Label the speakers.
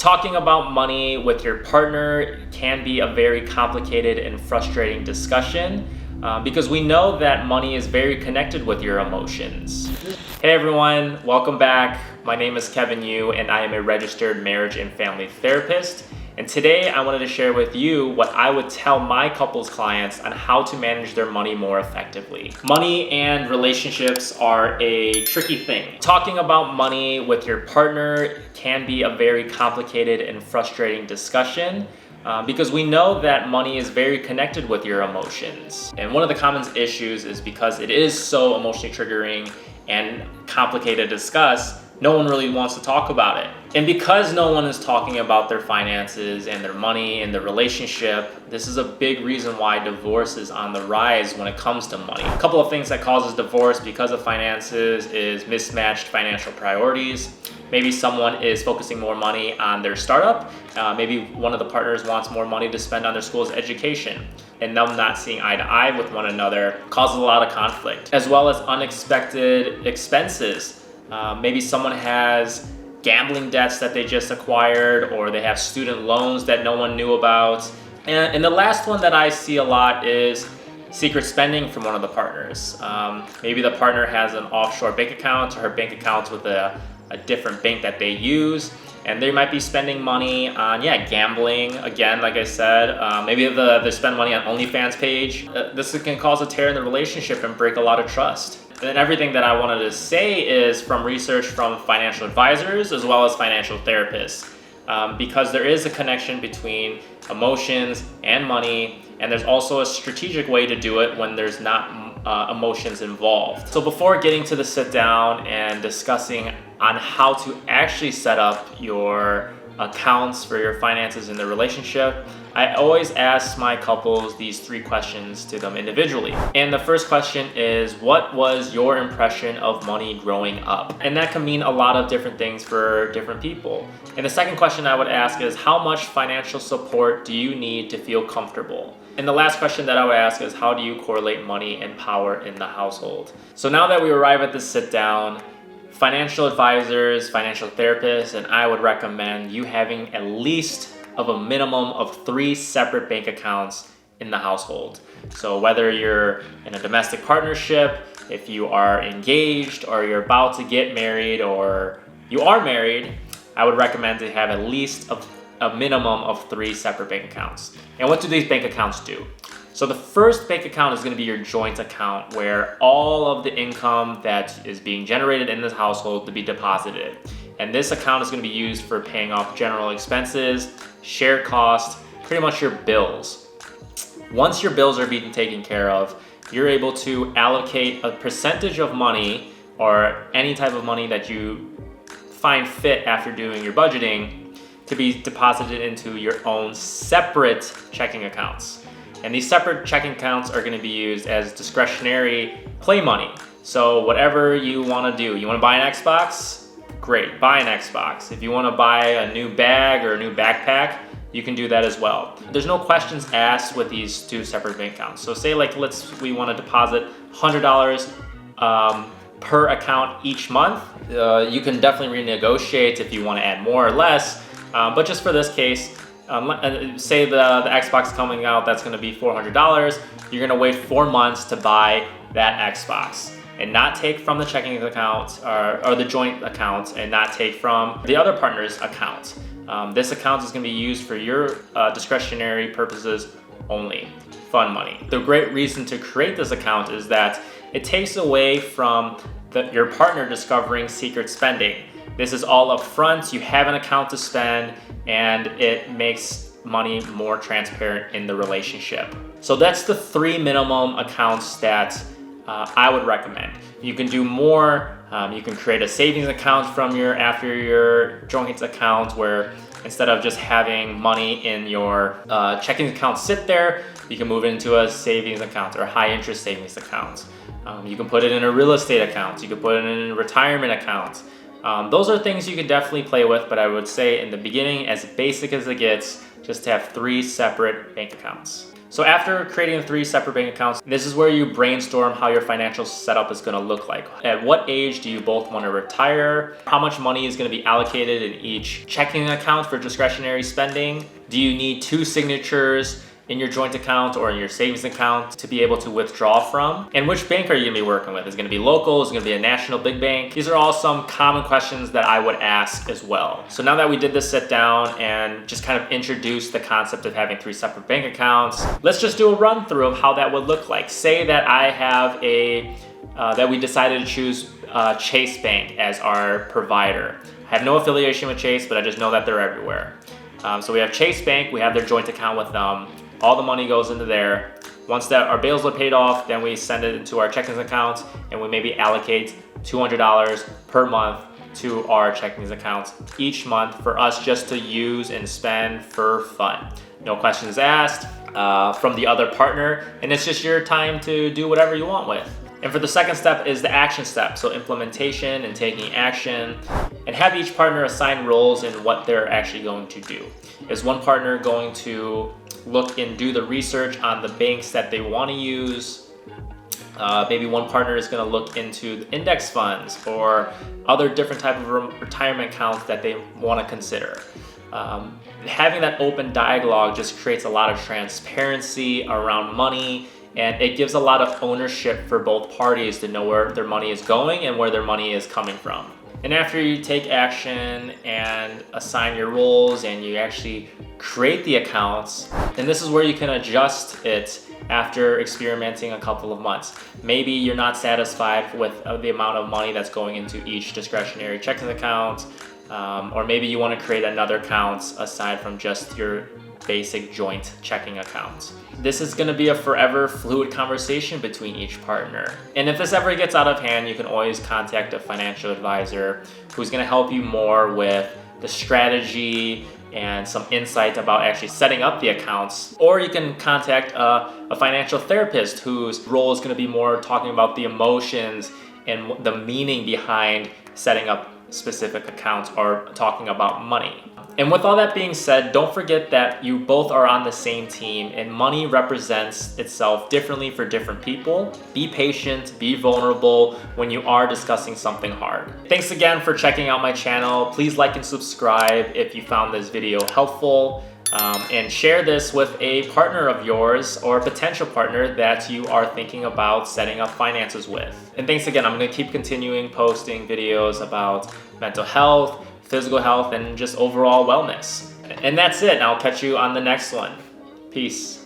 Speaker 1: Talking about money with your partner can be a very complicated and frustrating discussion because we know that money is very connected with your emotions. Hey everyone, welcome back. My name is Kevin Yu and I am a registered marriage and family therapist. And today I wanted to share with you what I would tell my couples clients on how to manage their money more effectively. Money and relationships are a tricky thing. Talking about money with your partner can be a very complicated and frustrating discussion because we know that money is very connected with your emotions. And one of the common issues is because it is so emotionally triggering and complicated to discuss, no one really wants to talk about it. And because no one is talking about their finances and their money and their relationship, this is a big reason why divorce is on the rise when it comes to money. A couple of things that causes divorce because of finances is mismatched financial priorities. Maybe someone is focusing more money on their startup. Maybe one of the partners wants more money to spend on their school's education, and them not seeing eye to eye with one another causes a lot of conflict, as well as unexpected expenses. Maybe someone has gambling debts that they just acquired, or they have student loans that no one knew about. And the last one that I see a lot is secret spending from one of the partners. Maybe the partner has an offshore bank account, or her bank account's with a different bank that they use, and they might be spending money on gambling. Again, like I said, maybe they spend money on OnlyFans page. This can cause a tear in the relationship and break a lot of trust. And everything that I wanted to say is from research from financial advisors as well as financial therapists, because there is a connection between emotions and money, and there's also a strategic way to do it when there's not emotions involved. So before getting to the sit down and discussing on how to actually set up your accounts for your finances in the relationship, I always ask my couples these 3 questions to them individually. And the first question is, what was your impression of money growing up? And that can mean a lot of different things for different people. And the second question I would ask is, how much financial support do you need to feel comfortable? And the last question that I would ask is, how do you correlate money and power in the household? So now that we arrive at this sit down, financial advisors, financial therapists, and I would recommend you having at least of a minimum of 3 separate bank accounts in the household. So whether you're in a domestic partnership, if you are engaged, or you're about to get married, or you are married, I would recommend to have at least a minimum of 3 separate bank accounts. And what do these bank accounts do? So the first bank account is going to be your joint account, where all of the income that is being generated in this household to be deposited. And this account is going to be used for paying off general expenses, shared costs, pretty much your bills. Once your bills are being taken care of, you're able to allocate a percentage of money, or any type of money that you find fit after doing your budgeting, to be deposited into your own separate checking accounts. And these separate checking accounts are going to be used as discretionary play money. So whatever you want to do, you want to buy an Xbox? Great, buy an Xbox. If you want to buy a new bag or a new backpack, you can do that as well. There's no questions asked with these 2 separate bank accounts. So say we want to deposit $100 per account each month. You can definitely renegotiate if you want to add more or less. But just for this case, say the Xbox coming out, that's going to be $400. You're going to wait 4 months to buy that Xbox, and not take from the checking account or the joint account, and not take from the other partner's account. This account is going to be used for your discretionary purposes only, fun money. The great reason to create this account is that it takes away from your partner discovering secret spending. This is all upfront. You have an account to spend, and it makes money more transparent in the relationship. So that's the 3 minimum accounts that I would recommend. You can do more. You can create a savings account after your joint account, where instead of just having money in your checking account sit there, you can move it into a savings account or a high interest savings account. You can put it in a real estate account. You can put it in a retirement account. Those are things you can definitely play with, but I would say in the beginning, as basic as it gets, just to have 3 separate bank accounts. So after creating the 3 separate bank accounts, this is where you brainstorm how your financial setup is going to look like. At what age do you both want to retire? How much money is going to be allocated in each checking account for discretionary spending? Do you need 2 signatures in your joint account or in your savings account to be able to withdraw from? And which bank are you gonna be working with? Is it gonna be local? Is it gonna be a national big bank? These are all some common questions that I would ask as well. So now that we did this sit down and just kind of introduce the concept of having 3 separate bank accounts, let's just do a run through of how that would look like. Say that I have that we decided to choose Chase Bank as our provider. I have no affiliation with Chase, but I just know that they're everywhere. So we have Chase Bank, we have their joint account with them. All the money goes into there. Once that our bills are paid off, then we send it into our checking accounts and we maybe allocate $200 per month to our checking accounts each month for us just to use and spend for fun. No questions asked from the other partner, and it's just your time to do whatever you want with. And for the second step is the action step, so implementation and taking action, and have each partner assign roles in what they're actually going to do. Is one partner going to look and do the research on the banks that they want to use? Maybe one partner is going to look into the index funds or other different type of retirement accounts that they want to consider. Having that open dialogue just creates a lot of transparency around money, and it gives a lot of ownership for both parties to know where their money is going and where their money is coming from. And after you take action and assign your roles and you actually create the accounts, then this is where you can adjust it after experimenting a couple of months. Maybe you're not satisfied with the amount of money that's going into each discretionary checking account, or maybe you want to create another account aside from just your basic joint checking account. This is going to be a forever fluid conversation between each partner. And if this ever gets out of hand, you can always contact a financial advisor who's going to help you more with the strategy and some insight about actually setting up the accounts. Or you can contact a financial therapist whose role is going to be more talking about the emotions and the meaning behind setting up specific accounts or talking about money. And with all that being said, don't forget that you both are on the same team and money represents itself differently for different people. Be patient, be vulnerable when you are discussing something hard. Thanks again for checking out my channel. Please like and subscribe if you found this video helpful. And share this with a partner of yours or a potential partner that you are thinking about setting up finances with. And thanks again, I'm going to keep continuing posting videos about mental health, physical health, and just overall wellness. And that's it. I'll catch you on the next one. Peace.